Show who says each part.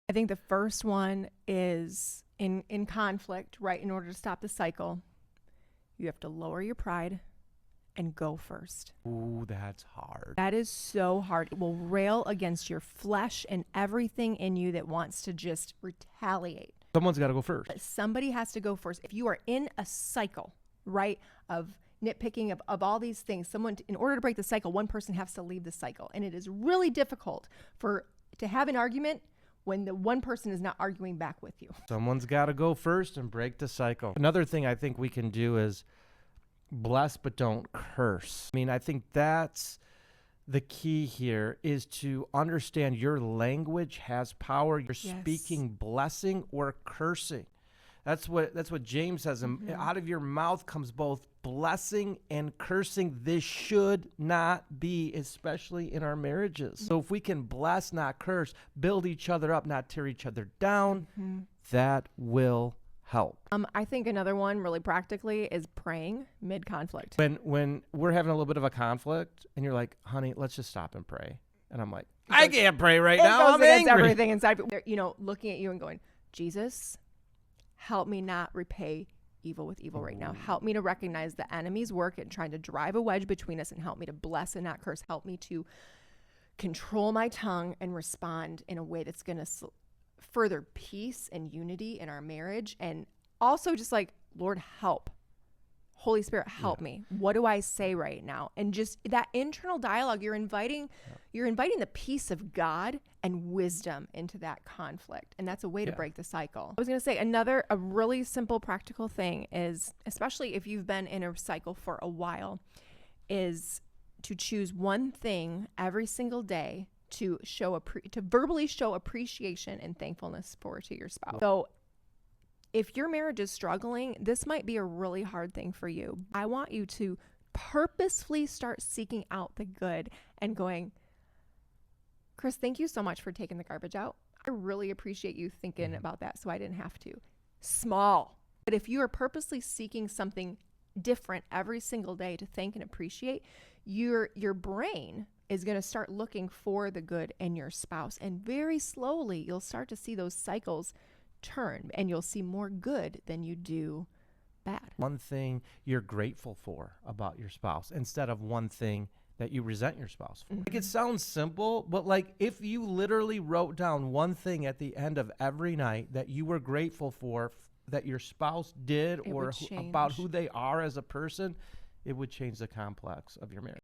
Speaker 1: I think the first one is in conflict, right? In order to stop the cycle, you have to lower your pride and go first.
Speaker 2: Ooh, that's hard.
Speaker 1: That is so hard. It will rail against your flesh and everything in you that wants to just retaliate.
Speaker 2: Someone's got to go first.
Speaker 1: But somebody has to go first. If you are in a cycle, right, of nitpicking of all these things, in order to break the cycle, one person has to leave the cycle. And it is really difficult to have an argument when the one person is not arguing back with you.
Speaker 2: Someone's got to go first and break the cycle. Another thing I think we can do is bless but don't curse. I mean, I think that's the key here, is to understand your language has power. You're speaking blessing or cursing. That's what James says. Out of your mouth comes both blessing and cursing. This should not be, especially in our marriages. So if we can bless, not curse, build each other up, not tear each other down, that will help.
Speaker 1: I think another one really practically is praying mid-conflict.
Speaker 2: When we're having a little bit of a conflict and you're like, honey, let's just stop and pray. And I'm like, I can't pray right now. I'm angry.
Speaker 1: Everything inside, looking at you and going, Jesus, help me not repay evil with evil right now. Help me to recognize the enemy's work and trying to drive a wedge between us, and help me to bless and not curse. Help me to control my tongue and respond in a way that's going to further peace and unity in our marriage. And also just like, Lord, help. Holy Spirit, help me. What do I say right now? And just that internal dialogue, you're inviting the peace of God and wisdom into that conflict. And that's a way to break the cycle. I was going to say a really simple practical thing is, especially if you've been in a cycle for a while, is to choose one thing every single day to verbally show appreciation and thankfulness to your spouse. So if your marriage is struggling, this might be a really hard thing for you. I want you to purposefully start seeking out the good and going, Chris, thank you so much for taking the garbage out. I really appreciate you thinking about that so I didn't have to. Small. But if you are purposely seeking something different every single day to thank and appreciate, your brain is going to start looking for the good in your spouse. And very slowly, you'll start to see those cycles turn, and you'll see more good than you do bad.
Speaker 2: One thing you're grateful for about your spouse instead of one thing that you resent your spouse for. Like, it sounds simple, but like if you literally wrote down one thing at the end of every night that you were grateful for that your spouse did, or about who they are as a person, it would change the complex of your marriage.